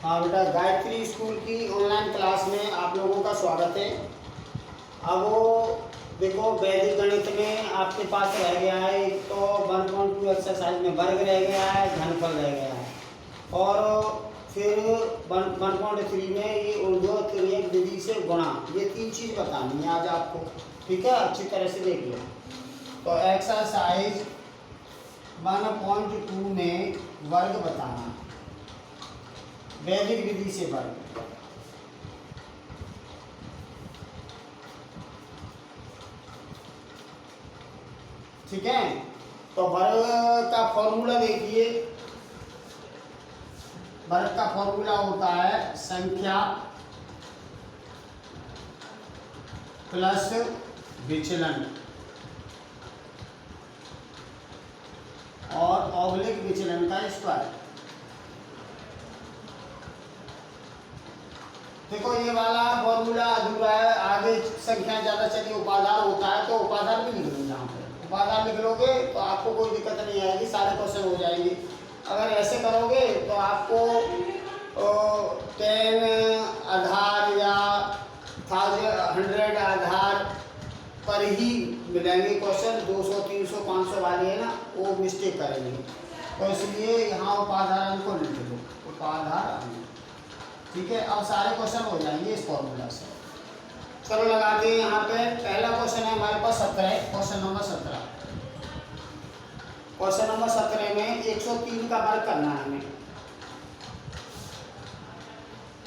हाँ बेटा, गायत्री स्कूल की ऑनलाइन क्लास में आप लोगों का स्वागत है। अब वो देखो, वैदिक गणित में आपके पास रह गया है एक तो 1.2 एक्सरसाइज में वर्ग रह गया है, घनफल रह गया है, और फिर 1.3 में ये ऊर्ध्वक्रियक विधि से गुणा, ये 3 चीज़ बतानी है आज आपको। ठीक है, अच्छी तरह से देख लो। तो एक्सरसाइज 1.2 में वर्ग बताना, वैदिक विधि से वर्ग। ठीक है, तो वर्ग का फॉर्मूला देखिए। वर्ग का फॉर्मूला होता है संख्या प्लस विचलन और ऑब्लिक विचलन का स्क्वायर। देखो, ये वाला फॉर्मूला अधूरा है, आगे संख्या ज़्यादा चली उपाधार होता है तो उपाधार भी लिख लो। यहाँ पे उपाधार लिख लोगे तो आपको कोई दिक्कत नहीं आएगी, सारे क्वेश्चन हो जाएंगे। अगर ऐसे करोगे तो आपको 10 आधार या 100 आधार पर ही मिलेंगे क्वेश्चन। 200, 300, 500 वाले है ना, वो मिस्टेक करेंगे। तो इसलिए यहाँ उपाधार अंक को लिख लो, उपाधार अंक। ठीक है, अब सारे क्वेश्चन हो जाएंगे इस फॉर्मूला से। चलो लगाते हैं यहाँ पे। पहला क्वेश्चन है हमारे पास 17, क्वेश्चन नंबर 17। क्वेश्चन नंबर 17 में 103 का वर्ग करना है हमें,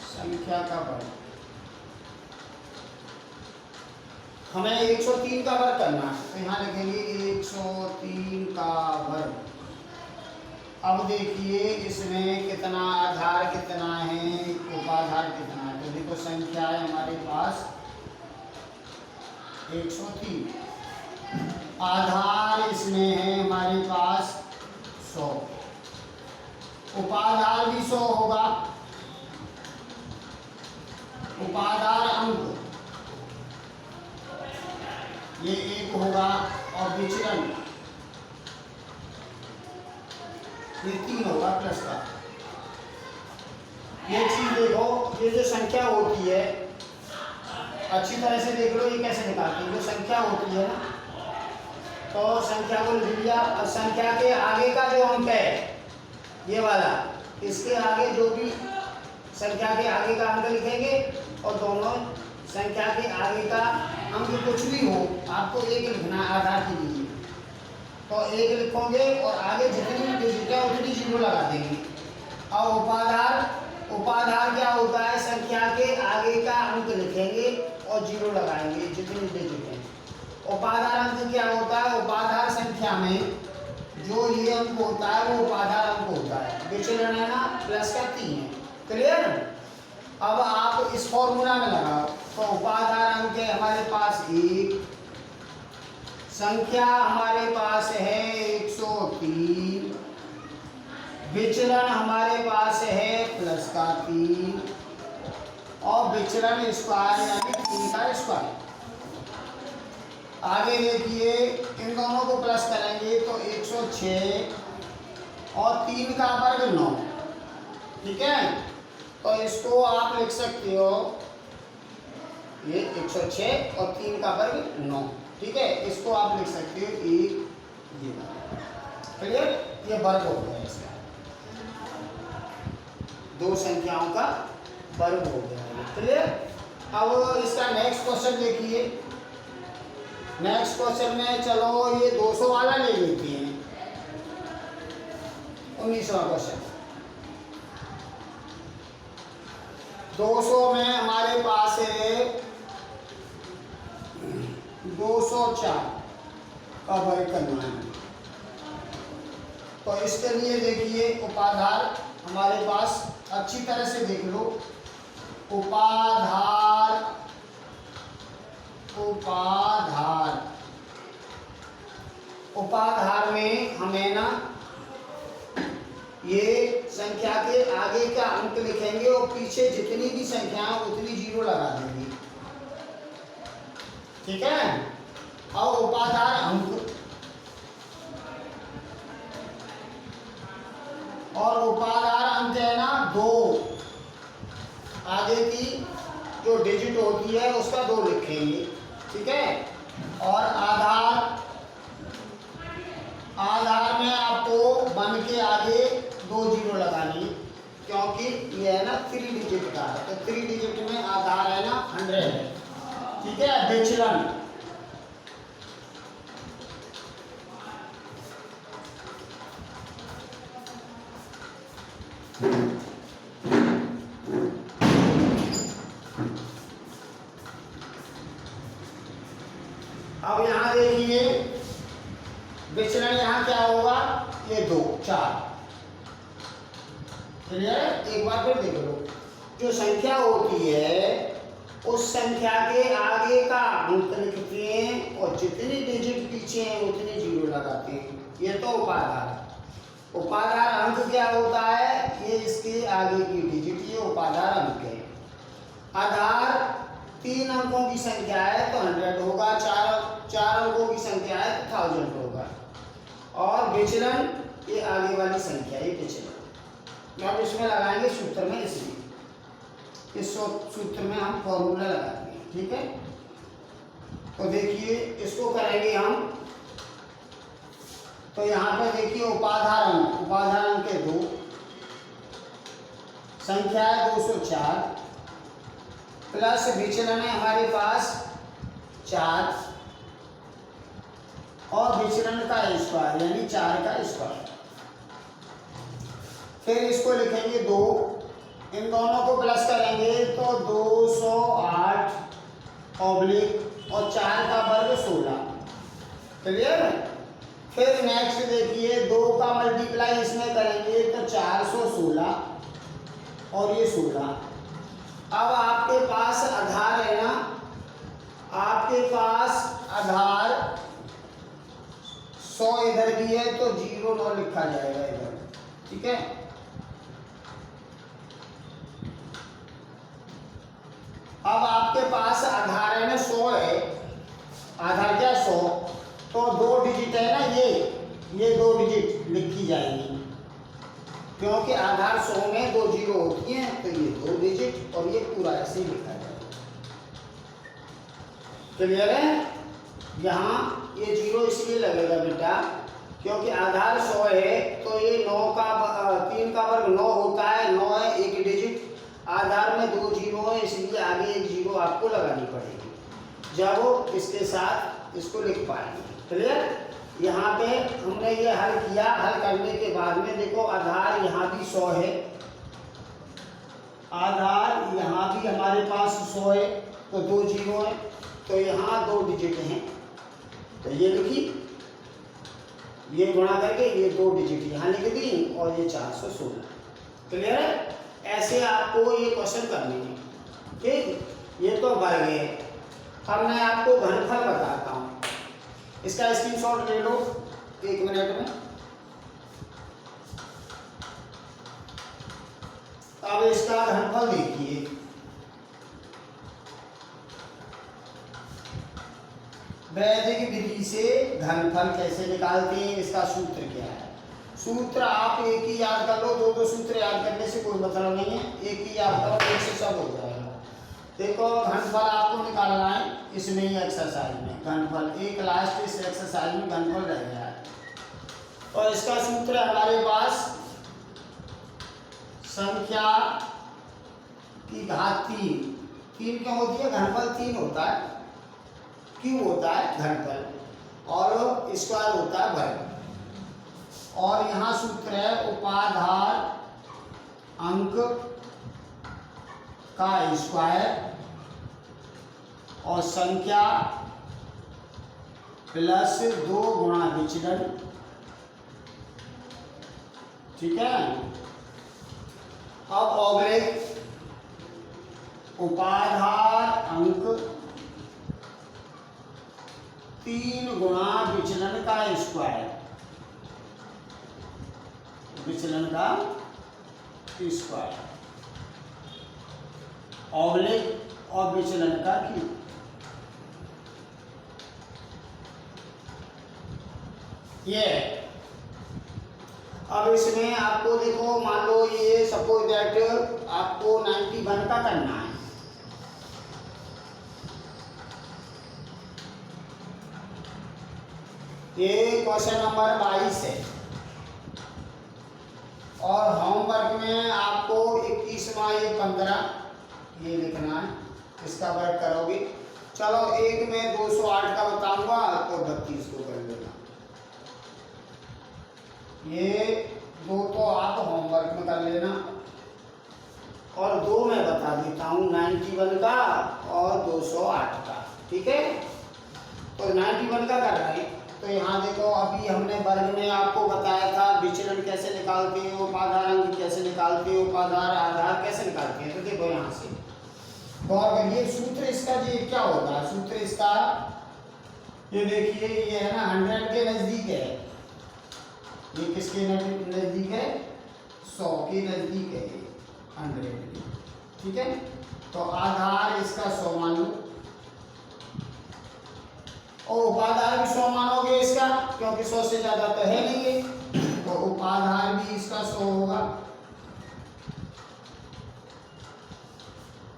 संख्या का वर्ग। हमें 103 का वर्ग करना है, तो यहाँ लिखेंगे 103 का वर्ग। अब देखिए इसमें कितना आधार कितना है, उपाधार कितना है। तो देखो, संख्या है हमारे पास 103, आधार इसमें है हमारे पास 100, उपाधार भी 100 होगा। उपाधार अंक ये 1 होगा, और विचलन ये 3 होगा प्लस का। ये चीज देखो, ये जो संख्या होती है, अच्छी तरह से देख लो ये कैसे निकालती है। जो संख्या होती है ना, तो संख्या को लिख लिया, और संख्या के आगे का जो अंक है ये वाला, इसके आगे जो भी संख्या के आगे का अंक लिखेंगे, और दोनों संख्या के आगे का अंक कुछ भी हो आपको 1 लिखना है आधार के लिए। तो 1 लिखोगे और आगे जितनी डिजिट है उतनी 0 लगा देंगे। और उपाधार क्या होता है, संख्या के आगे का अंक लिखेंगे और 0 लगाएंगे जितनी डिजिट है। उपाधार अंक क्या होता है, उपाधार संख्या में जो ये अंक होता है वो उपाधार अंक होता है। विचलन है ना, प्लस का 3 है। क्लियर। अब आप इस फॉर्मूला में लगाओ, तो उपाधार अंक है हमारे पास 1, संख्या हमारे पास है 103, विचलन हमारे पास है प्लस का 3, और विचलन स्क्वायर यानी 3 का स्क्वायर। आगे देखिए, इन दोनों को प्लस करेंगे तो 106, और 3 का वर्ग 9। ठीक है, तो इसको आप लिख सकते हो, ये 106 और 3 का वर्ग 9। ठीक है, इसको आप लिख सकते हो 1, ये। क्लियर, ये वर्ग हो गया इसका, 2 संख्याओं का वर्ग हो गया। क्लियर। अब इसका नेक्स्ट क्वेश्चन देखिए। नेक्स्ट क्वेश्चन में चलो ये 200 वाला ले लेते हैं, 19वां क्वेश्चन। 200 में हमारे पास है 204 का वर्ग करना है। तो इसके लिए देखिए, उपाधार हमारे पास अच्छी तरह से देख लो। उपाधार में हमें ना ये संख्या के आगे का अंक लिखेंगे और पीछे जितनी भी संख्या है उतनी 0 लगा देंगे। ठीक है, और उपाधार अंक, और उपाधार अंक है ना 2, आगे की जो डिजिट होती है उसका 2 लिखेंगे, ठीक है। और आधार में आपको 1 के आगे 2 जीरो लगानी, क्योंकि ये है ना 3 डिजिट का है, तो 3 डिजिट में आधार है ना 100 है, ठीक है। विचलन अब यहाँ देखिए विचलन यहाँ क्या होगा, ये 2 4, क्लियर है। एक बार फिर देख लो, जो संख्या होती है उस संख्या के आगे का अंक लिखते हैं और जितनी डिजिट पीछे हैं उतने जीरो लगाते हैं, ये तो उपाधार है। उपाधार अंक क्या होता है, ये इसके आगे की डिजिट, ये उपाधार अंक है। आधार 3 अंकों की संख्या है तो 100 होगा, 4 अंकों की संख्या है तो 1000 होगा। और विचलन ये आगे वाली संख्या, ये विचलन अब इसमें लगाएंगे सूत्र में, इसलिए इस सूत्र में हम फॉर्मूला लगाते हैं, ठीक है। तो देखिए इसको करेंगे हम, तो यहाँ पे देखिए उपाधार अंक है 2, संख्या है 204, प्लस विचलन है हमारे पास 4 और विचलन का स्क्वायर यानी 4 का स्क्वायर। फिर इसको लिखेंगे 2, इन दोनों को प्लस करेंगे तो 208 ऑब्लिक और 4 का वर्ग 16, क्लियर है। फिर नेक्स्ट देखिए 2 का मल्टीप्लाई इसमें करेंगे तो 416 और ये 16। अब आपके पास आधार है ना, आपके पास आधार 100 इधर भी है तो 0 9 लिखा जाएगा इधर, ठीक है। अब आपके पास आधार है ना 100 है, आधार क्या 100, तो 2 डिजिट है ना, ये 2 डिजिट लिखी जाएंगी, क्योंकि आधार 100 में 2 जीरो होती हैं, तो ये 2 डिजिट और ये पूरा ऐसे ही लिखा जाएगा, क्लियर है। यहाँ ये 0 इसलिए लगेगा बेटा क्योंकि आधार 100 है तो ये 3 का वर्ग 9 होता है, 9 है एक डिजिट, आधार में 2 जीरो है इसलिए आगे एक जीरो आपको लगानी पड़ेगी, जब इसके साथ इसको लिख पाएंगे, क्लियर। यहाँ पे हमने ये हल किया, हल करने के बाद में देखो आधार यहाँ भी 100 है, आधार यहाँ भी हमारे पास 100 है तो 2 जीरो है, तो यहाँ 2 डिजिट हैं, तो ये लिखी, ये गुणा करके ये 2 डिजिट यहाँ लिख दी और ये 416, क्लियर है। ऐसे आपको ये क्वेश्चन करने हैं, ठीक। ये तो वर्ग है, अब मैं आपको घनफल बताता हूँ, इसका स्क्रीनशॉट ले लो 1 मिनट में। अब इसका घनफल देखिए, वैदिक विधि से घनफल कैसे निकालते हैं, इसका सूत्र क्या है। सूत्र आप एक ही याद कर लो, 2 सूत्र याद करने से कोई मतलब नहीं है, एक ही याद करो, एक से सब हो जाएगा। देखो घनफल आपको निकालना है इसमें ही एक्सरसाइज में, घनफल एक लास्ट इस एक्सरसाइज में घनफल रह गया है, और इसका सूत्र है हमारे पास संख्या की घात 3 क्यों होती है, घनफल 3 होता है, क्यों होता है घनफल, और स्क्वायर होता है वर्ग। और यहाँ सूत्र है उपाधार अंक का स्क्वायर और संख्या प्लस 2 गुणा विचलन, ठीक है। अब ऑब्लिक उपाधार अंक 3 गुणा विचलन का स्क्वायर, विचलन का स्क्वायर, ऑब्लिक और विचलन का क्यूब। ये अब इसमें आपको देखो, मान लो ये सपोज दैट आपको 90 91 का करना है। ये क्वेश्चन नंबर 22 है और होमवर्क में आपको 21वां ये 15 ये लिखना है, इसका वर्क करोगे। चलो एक में 208 का बताऊंगा तो 32 को कर लेना। ये दो तो आप होमवर्क में कर लेना और दो मैं बता देता हूँ 91 का और 208 का, ठीक है। तो 91 का कर रहे हैं तो यहाँ देखो अभी हमने वर्ग में आपको बताया था विचलन कैसे निकालते हैं, उपाधार अंक कैसे निकालते हैं, उपाधार आधार कैसे निकालते हैं। तो देखो यहाँ से गौर करिए, सूत्र इसका जी क्या होता है, सूत्र इसका ये देखिए ये है ना 100 के नजदीक है, ये किसके नजदीक है, 100 के नजदीक है, 100, ठीक है। तो आधार इसका 100 मान लो और उपाधार भी 100 मानोगे इसका, क्योंकि 100 से ज्यादा तो है नहीं है, तो उपाधार भी इसका 100 होगा।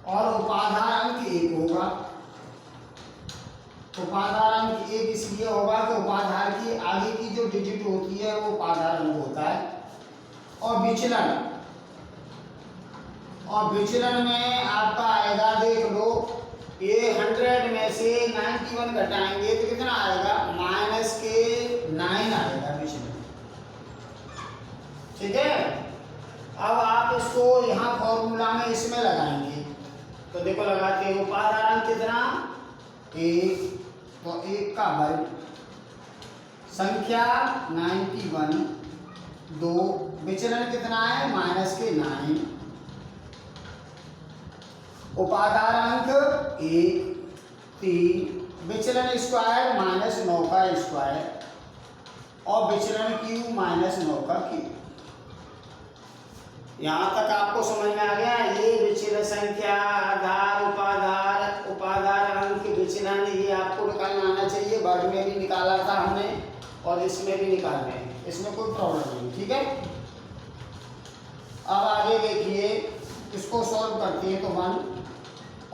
और उपाधार अंक 1 होगा। उपाधार अंक 1 इसलिए होगा कि उपाधार की आगे की जो डिजिट होती है वो उपाधार अंक होता है। और विचलन में आपका आएगा, देख लो ये 100 में से 91 घटाएंगे तो कितना आएगा, -9 आएगा विचलन, ठीक है। अब आप इसको यहाँ फॉर्मूला में इसमें लगाएंगे तो देखो लगाते हो, उपाधार अंक कितना 1, तो 1 का वर्ग संख्या 91, 2 विचलन कितना है -9, उपाधार अंक 1, 3 विचलन स्क्वायर -9 का स्क्वायर और विचलन क्यूब -9 का क्यूब। यहाँ तक आपको समझ में आ गया। ये विचलन संख्या, आधार, उपाधार अंक, विचलन ये आपको निकालना आना चाहिए। वर्ग में भी निकाला था हमने और इसमें भी निकाल रहे हैं, इसमें कोई प्रॉब्लम नहीं, ठीक है। अब आगे देखिए, इसको सॉल्व करते हैं तो 1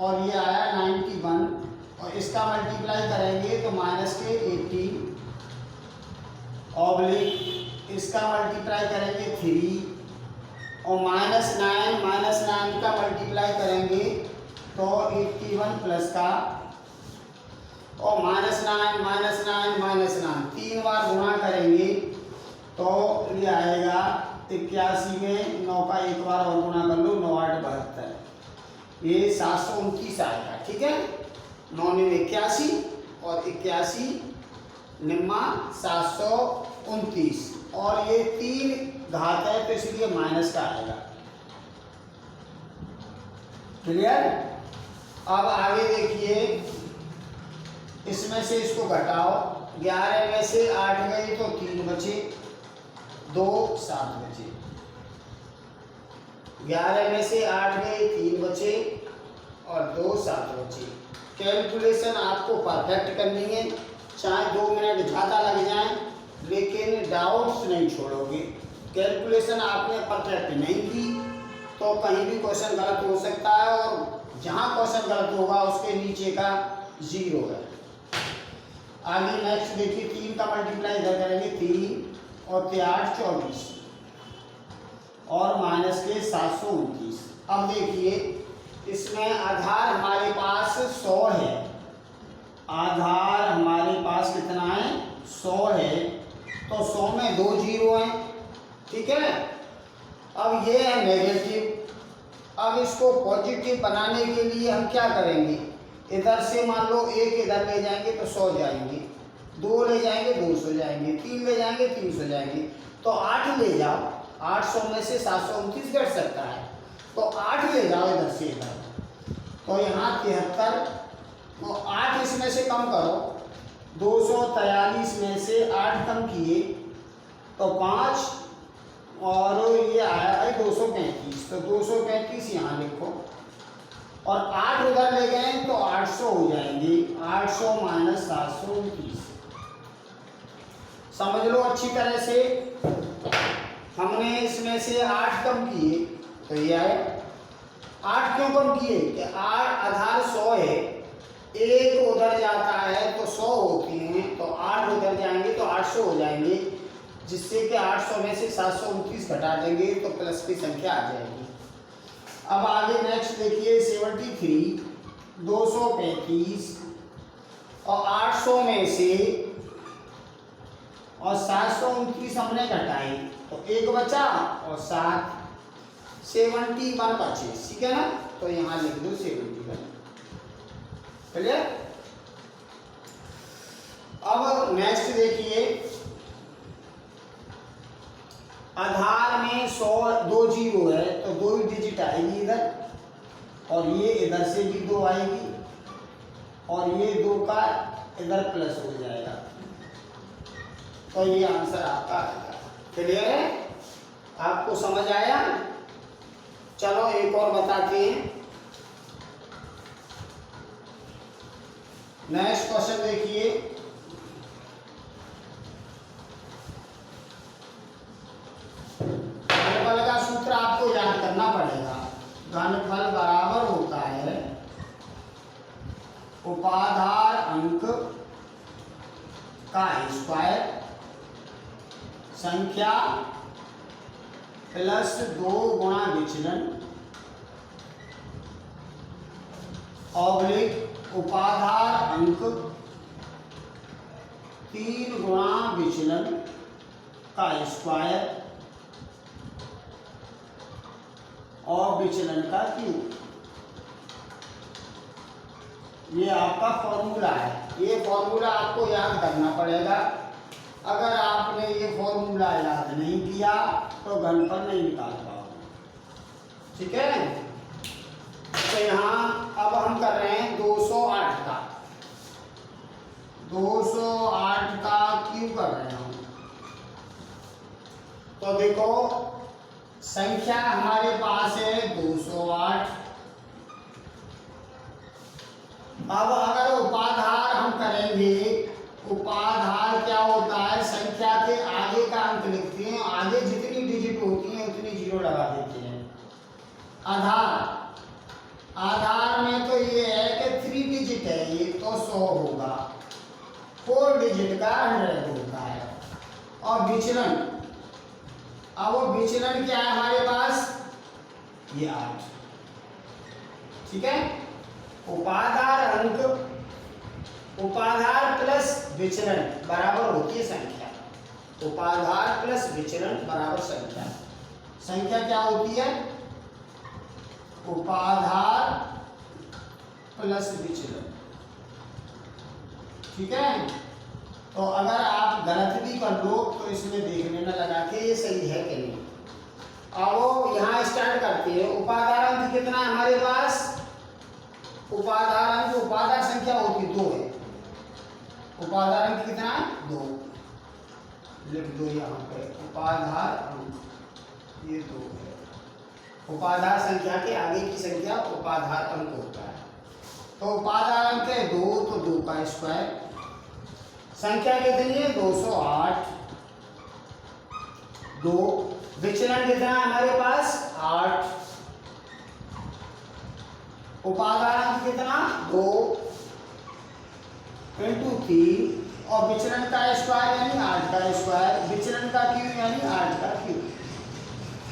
और ये आया 91 और इसका मल्टीप्लाई करेंगे तो -18 ऑब्लिक इसका मल्टीप्लाई करेंगे 3 और -9 का मल्टीप्लाई करेंगे तो 81 प्लस का और -9 3 बार गुणा करेंगे तो ये आएगा 81 में 9 का एक बार और गुणा कर लो, 9 8 72, ये 729 आएगा, ठीक है। 9 9 81 और 81 निम्मा 729 और ये 3 घात है तो इसलिए माइनस का आएगा, क्लियर। अब आगे देखिए, इसमें से इसको घटाओ, 11 में से 8 गए तो 3 बचे, 2 7 बचे, 11 में से 8 गए 3 बचे और 2 7 बचे। कैलकुलेशन आपको परफेक्ट करनी है, चाहे 2 मिनट ज़्यादा लग जाए लेकिन डाउट्स नहीं छोड़ोगे। कैलकुलेशन आपने परफेक्ट नहीं की तो कहीं भी क्वेश्चन गलत हो सकता है और जहाँ क्वेश्चन गलत होगा उसके नीचे का 0 है। आगे नेक्स्ट देखिए, 3 का मल्टीप्लाई इधर करेंगे, 3 और 8 24 और माइनस के 729। अब देखिए, इसमें आधार हमारे पास 100 है, आधार हमारे पास कितना है 100 है, तो 100 में 2 जीरो हैं, ठीक है। अब ये है नेगेटिव, अब इसको पॉजिटिव बनाने के लिए हम क्या करेंगे, इधर से मान लो 1 इधर ले जाएंगे तो 100 जाएंगे, 2 ले जाएंगे 200 जाएंगे, 3 ले जाएंगे 300 जाएंगे, तो 8 ले जाओ, 800 में से 729 घट सकता है तो 8 ले जाओ इधर से इधर, तो यहाँ 73, तो 8 इसमें से कम करो, 243 में से 8 कम किए तो 5 और ये आया 235, तो 235 यहाँ लिखो और 8 उधर ले गए तो 800 हो जाएंगे, 800 माइनस 729। समझ लो अच्छी तरह से, हमने इसमें से 8 कम किए तो ये आए 8 क्यों कम किए कि आधार 100 है, एक उधर जाता है तो 100 होती हैं, तो 8 उधर जाएंगे तो 800 हो जाएंगे, जिससे कि 800 में से 729 घटा देंगे तो प्लस की संख्या आ जाएगी। अब आगे नेक्स्ट देखिए 73, 235 और 800 में से और 729 हमने घटाई तो एक बचा और 71 बचे, ठीक है ना, तो यहाँ लिख दो 71। चलिए अब नेक्स्ट देखिए, आधार में 100 2 जीरो है तो 2 डिजिट आएगी इधर, और ये इधर से भी 2 आएगी, और ये 2 का इधर प्लस हो जाएगा, तो ये आंसर आपका आएगा। क्लियर है, आपको समझ आया? चलो एक और बताते हैं। नेक्स्ट क्वेश्चन देखिए, घनफल का सूत्र आपको याद करना पड़ेगा। घनफल बराबर होता है उपाधार अंक का स्क्वायर संख्या प्लस 2 गुणा विचलन ऑब्लिक उपाधार अंक 3 गुणा विचलन का स्क्वायर और विचलन का क्यूब। ये आपका फॉर्मूला है, ये फॉर्मूला आपको याद करना पड़ेगा। अगर आपने ये फॉर्मूला याद नहीं किया तो घनफल नहीं निकाल पाओगे, ठीक है। तो यहाँ अब हम कर रहे हैं 208 का, 208 का क्यूब कर रहे हैं हम। तो देखो संख्या हमारे पास है 208। अब अगर उपाधार हम करेंगे, उपाधार क्या होता है, संख्या के आगे का अंक लिखते हैं, आगे जितनी डिजिट होती हैं उतनी जीरो लगा देते हैं। आधार, आधार में तो ये है कि 3 डिजिट है, ये तो 100 होगा, 4 डिजिट का 100 होता है। और विचलन, अब वो विचलन क्या है हमारे पास, ये 8, ठीक है। उपाधार अंक, उपाधार प्लस विचलन बराबर होती है संख्या, उपाधार प्लस विचलन बराबर संख्या। संख्या क्या होती है, उपाधार प्लस विचलन, ठीक है। तो अगर आप गलत भी कर लो तो इसमें देखने न लगा के ये सही है कि नहीं। अब यहाँ स्टार्ट करते हैं। उपाधार अंक कितना है हमारे पास, उपाधार अंक, उपाधार संख्या होती 2 है, उपाधार अंक कितना है 2, लिख दो यहाँ पे उपाधार अंक ये 2 है। उपाधार संख्या के आगे की संख्या उपाधार अंक होता है। तो उपाधार अंक है 2, तो 2 का स्क्वायर, संख्या कितनी है 208, 2, विचलन कितना है हमारे पास 8, उपाधार अंक कितना 2 इंटू 3 और विचलन का स्क्वायर यानी 8 का स्क्वायर, विचलन का क्यूब यानी 8 का क्यूब,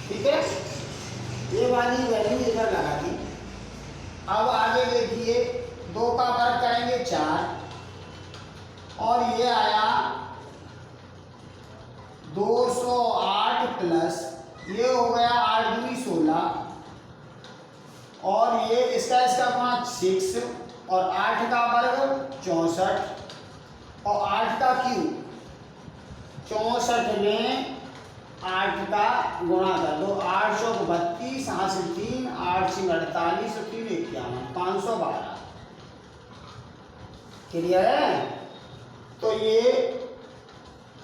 ठीक है। ये वाली वैल्यू इधर लगा दी। अब आगे देखिए 2 का वर्ग करेंगे 4 और ये आया 208 प्लस ये हो गया 8 दूनी 16 और ये इसका गुणा 6 और 8 का वर्ग 64 और 8 का क्यूब 64 में 8 का गुणा कर दो, 832, 8 से 3, 8 से 48 और 3 51, 512। क्लियर है? तो ये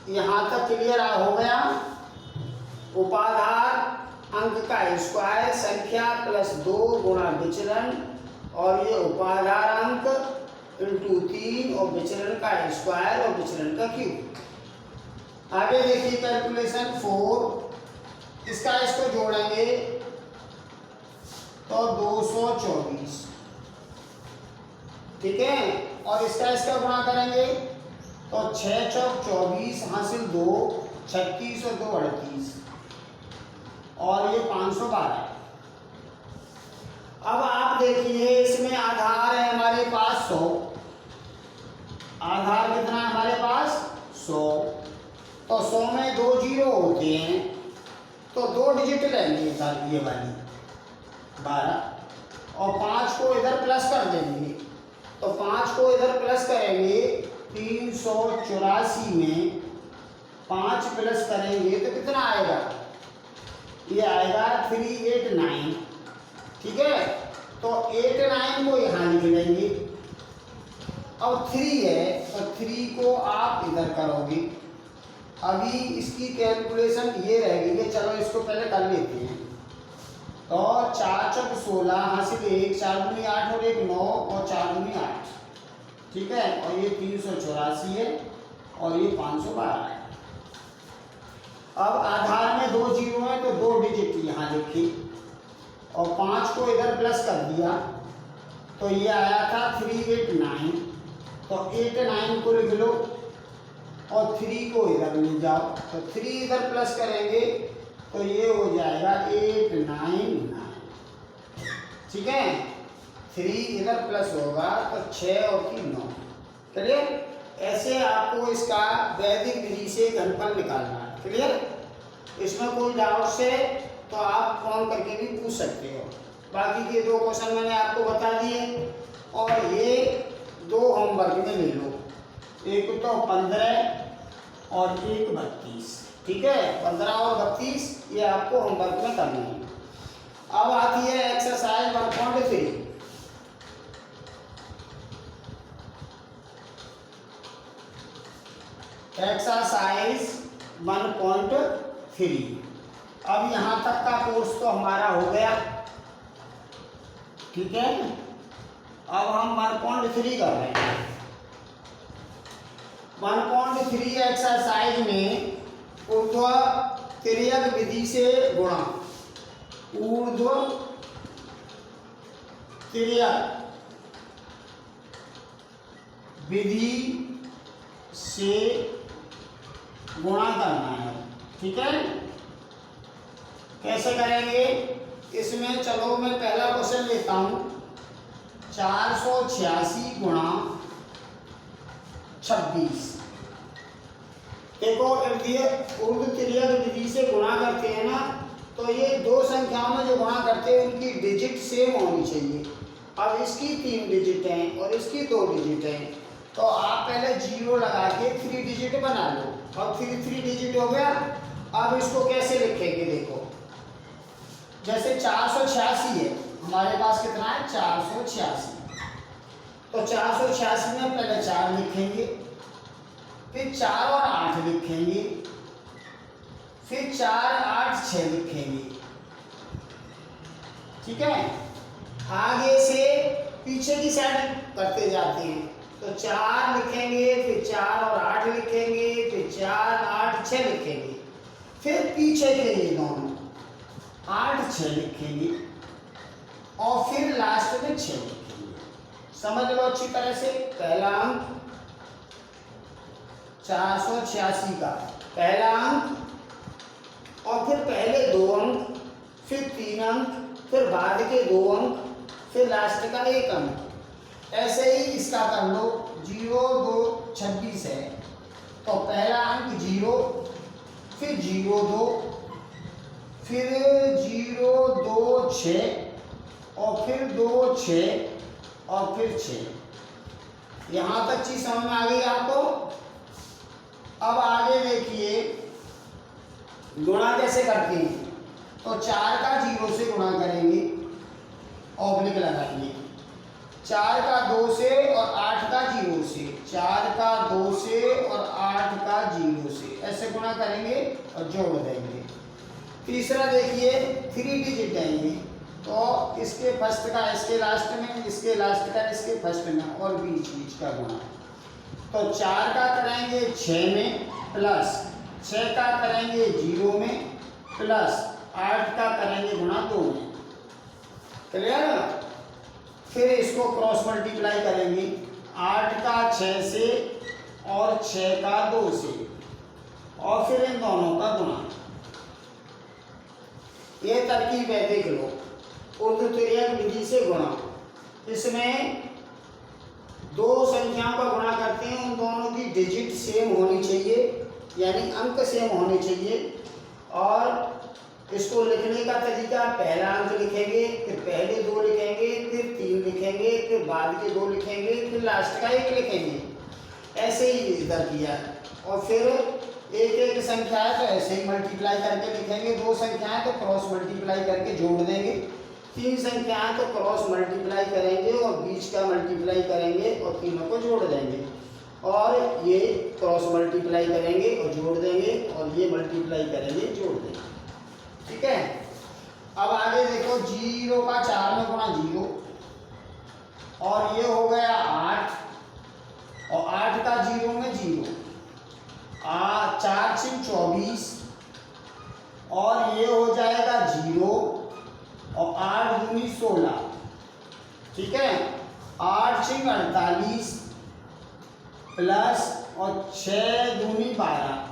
यहाँ तक क्लियर हो गया। उपाधार अंक का स्क्वायर संख्या प्लस 2 गुणा विचलन और ये उपाधार अंक इंटू 3 और विचलन का स्क्वायर और विचलन का क्यूब। आगे देखिए कैलकुलेशन 4, इसका इसको जोड़ेंगे तो 224, ठीक है। और इसका गुणा करेंगे तो 6 चौक 24 हासिल 2, 36 और 2 38, और ये 512। अब आप देखिए इसमें आधार है हमारे पास 100, आधार कितना है हमारे पास 100, तो 100 में 2 जीरो होते हैं, तो 2 डिजिट लेंगे सर ये वाली 12, और 5 को इधर प्लस कर देंगे, तो 5 को इधर प्लस करेंगे 384 में 5 प्लस करेंगे तो कितना आएगा, ये आएगा 389, ठीक है। तो 89 को यहाँ लिख लेंगे। अब 3 है तो 3 को आप इधर करोगे। अभी इसकी कैलकुलेशन ये रहेगी कि चलो इसको पहले कर लेते हैं। तो 4 चौक 16 हासिल 1, 4 दूनी 8 और 1 9 और 4 दूनी 8, ठीक है। और ये 384 है और ये 512 है। अब आधार में 2 जीरो है तो 2 डिजिट यहाँ लिखी और 5 को इधर प्लस कर दिया, तो ये आया था 389, तो 89 को लिख लो और 3 को इधर ले जाओ, तो 3 इधर प्लस करेंगे तो ये हो जाएगा 899, ठीक है। 3 इधर प्लस होगा तो 6 और 3 9, क्लियर। ऐसे आपको इसका वैदिक विधि से घनफल निकालना है, क्लियर। इसमें कोई डाउट से तो आप फोन करके भी पूछ सकते हो। बाकी के 2 क्वेश्चन मैंने आपको बता दिए, और ये 2 होमवर्क में ले लो, एक तो 15 और एक 32, ठीक है। 15 और 32 ये आपको होमवर्क में करना है। अब आती है एक्सरसाइज 1.3। एक्सरसाइज 1.3। अब यहाँ तक का कोर्स तो हमारा हो गया, ठीक है। अब हम 1.3 कर रहे हैं। 1.3 एक्सरसाइज में ऊर्ध्व तिर्यक विधि से गुणा, ऊर्ध्व तिर्यक विधि से गुणा करना है, ठीक है। कैसे करेंगे इसमें, चलो मैं पहला क्वेश्चन लेता हूं। 486 गुणा 26। देखो ये ऊर्ध्व तिर्यक विधि से गुणा करते हैं ना, तो ये 2 संख्याओं में जो गुणा करते हैं उनकी डिजिट सेम होनी चाहिए। अब इसकी 3 डिजिट हैं और इसकी 2 डिजिट हैं, तो आप पहले 0 लगा के 3 डिजिट बना लो। अब 3 डिजिट हो गया। अब इसको कैसे लिखेंगे, देखो जैसे 486 है हमारे पास, कितना है 486, तो 486 में पहले 4 लिखेंगे, फिर 4 और 8 लिखेंगे, फिर 4 8 6 लिखेंगे, ठीक है। आगे से पीछे की साइड करते जाते हैं, तो 4 लिखेंगे, फिर 4 और 8 लिखेंगे, फिर 4 8 6 लिखेंगे, फिर पीछे के ये दोनों 8 6 लिखेंगे और फिर लास्ट में 6 लिखेंगे। समझ लो अच्छी तरह से। पहला अंक 486 का पहला अंक, और फिर पहले 2 अंक, फिर 3 अंक, फिर बाद के 2 अंक, फिर लास्ट का 1 अंक। ऐसे ही इसका कर लो। 0 2 26 है, तो पहला अंक 0, फिर 0 2, फिर 0 2 6, और फिर 2 6 और फिर 6। यहाँ तक चीज समझ में आ गई आपको। अब आगे देखिए गुणा कैसे करते हैं, तो 4 का 0 से गुणा करेंगे, ऑब्लिक लगाएंगे। 4 का 2 से और 8 का 0 से, 4 का 2 से और 8 का 0 से, ऐसे गुणा करेंगे और जोड़ देंगे। तीसरा देखिए 3 डिजिट है ये, तो इसके फर्स्ट का इसके लास्ट में, इसके लास्ट का इसके फर्स्ट में, और बीच बीच का गुणा। तो 4 का करेंगे 6 में, प्लस 6 का करेंगे 0 में, प्लस 8 का करेंगे गुणा 2 में। क्लियर है ना। फिर इसको क्रॉस मल्टीप्लाई करेंगे, 8 का 6 से और 6 का 2 से, और फिर इन दोनों का गुणा। ये तरकीब है, देख लो, उर्दू तिर्यक विधि से गुणा। इसमें दो संख्याओं का गुणा करते हैं, उन दोनों की डिजिट सेम होनी चाहिए, यानी अंक सेम होने चाहिए। और इसको लिखने का तरीका, पहला अंक लिखेंगे, फिर पहले 2 लिखेंगे, फिर 3 लिखेंगे, फिर बाद के 2 लिखेंगे, फिर लास्ट का 1 लिखेंगे। ऐसे ही इधर किया। और फिर एक एक संख्या है तो ऐसे ही मल्टीप्लाई करके लिखेंगे, 2 संख्याएं तो क्रॉस मल्टीप्लाई करके जोड़ देंगे, 3 संख्याएं तो क्रॉस मल्टीप्लाई करेंगे और बीच का मल्टीप्लाई करेंगे और तीनों को जोड़ देंगे, और ये क्रॉस मल्टीप्लाई करेंगे और जोड़ देंगे, और ये मल्टीप्लाई करेंगे जोड़ देंगे। ठीक है। अब आगे देखो, 0 का 4 में गुणा 0, और ये हो गया 8, और 8 का 0 में 0, 4 6 24, और ये हो जाएगा 0, और 8 दूनी 16। ठीक है। 8 6 48 प्लस और 6 दूनी 12,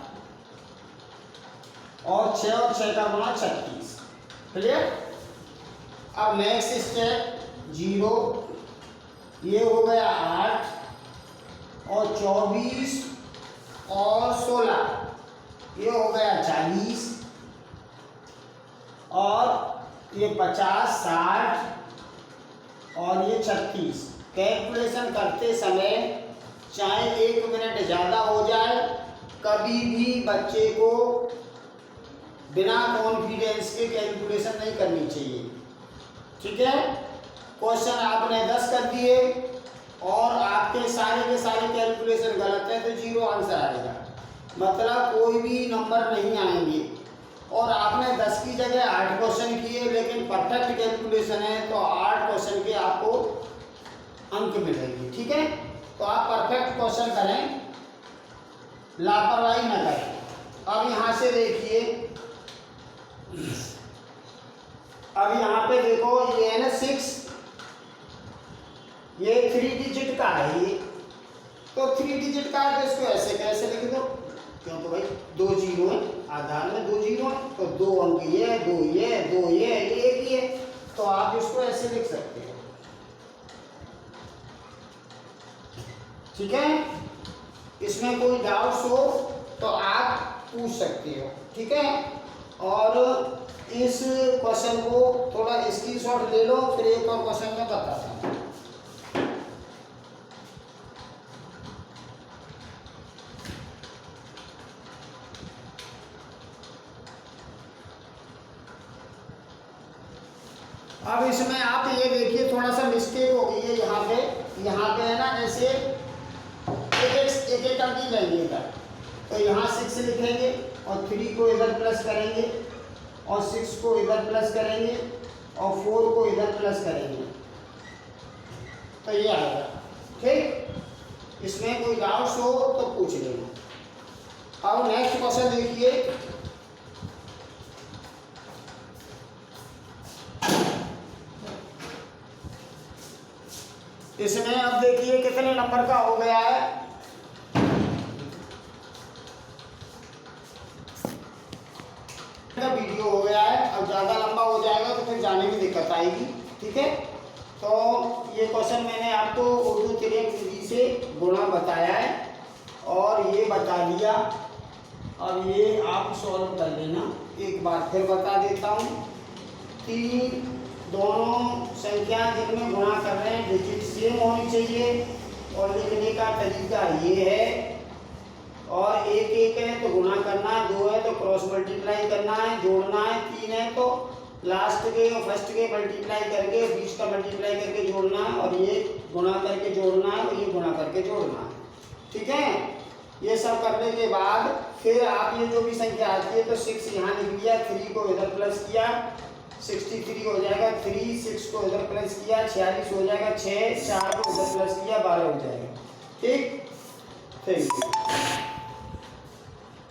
और 6 और 6 का गुणा 36। क्लियर। अब नेक्स्ट स्टेप, 0, ये हो गया 8 और 24 और 16, ये हो गया 40, और ये 50 60 और ये 36। कैलकुलेशन करते समय चाहे 1 मिनट ज़्यादा हो जाए, कभी भी बच्चे को बिना कॉन्फिडेंस के कैलकुलेशन नहीं करनी चाहिए। ठीक है। क्वेश्चन आपने 10 कर दिए और आपके सारे के सारे कैलकुलेशन गलत है तो 0 आंसर आएगा, मतलब कोई भी नंबर नहीं आएंगे। और आपने 10 की जगह 8 क्वेश्चन किए, लेकिन परफेक्ट कैलकुलेशन है तो 8 क्वेश्चन के आपको अंक मिलेंगे। ठीक है। तो आप परफेक्ट क्वेश्चन करें, लापरवाही न करें। अब यहाँ से देखिए, अब यहाँ पे देखो, ये है ना 6, ये 3 डिजिट का है, ये तो 3 डिजिट का है तो इसको ऐसे कैसे लिख दो, क्योंकि भाई 2 0 है, आधार में 2 0 है, तो 2 अंक ये है, 2 ये है, 2 ये है, ये 1 ही है, तो आप इसको ऐसे लिख सकते हो। ठीक है। इसमें कोई डाउट्स हो तो आप पूछ सकते हो। ठीक है। और इस क्वेश्चन को थोड़ा स्क्रीनशॉट ले लो, फिर एक और क्वेश्चन में बताता हूँ। अब इसमें आप ये देखिए, थोड़ा सा मिस्टेक हो गई है यहाँ पे है ना, ऐसे एक अंक ही लेंगे इधर, तो यहाँ 6 लिखेंगे और 3 को इधर प्लस करेंगे और 6 को इधर प्लस करेंगे और 4 को इधर प्लस करेंगे, तो ये आएगा। ठीक। इसमें कोई डाउट्स हो तो पूछ लेना। अब नेक्स्ट क्वेश्चन देखिए, इसमें अब देखिए कितने नंबर का हो गया है। वीडियो हो गया है, अब ज़्यादा लंबा हो जाएगा तो फिर जाने में दिक्कत आएगी। ठीक है। तो ये क्वेश्चन मैंने आपको उर्दू तिर्यक विधि से गुणा बताया है और ये बता दिया। अब ये आप सॉल्व कर लेना। एक बार फिर बता देता हूँ कि दोनों संख्या जिनमें गुणा कर रहे हैं डिजिट सेम होनी चाहिए, और लिखने का तरीका ये है, और 1 1 है तो गुणा करना है, 2 है तो क्रॉस मल्टीप्लाई करना है, जोड़ना है, 3 है तो लास्ट के और फर्स्ट के मल्टीप्लाई करके बीच का मल्टीप्लाई करके जोड़ना है, और ये गुणा करके जोड़ना है और ये गुणा करके जोड़ना है। ठीक है। ये सब करने के बाद फिर आप ये जो भी संख्या आती है तो 6 यहाँ लिख लिया, 3 को इधर प्लस किया, 63 हो जाएगा, 3 6 को इधर प्लस किया, 46 हो जाएगा, 6 4 को इधर प्लस किया, 12 हो जाएगा। ठीक। Thank you.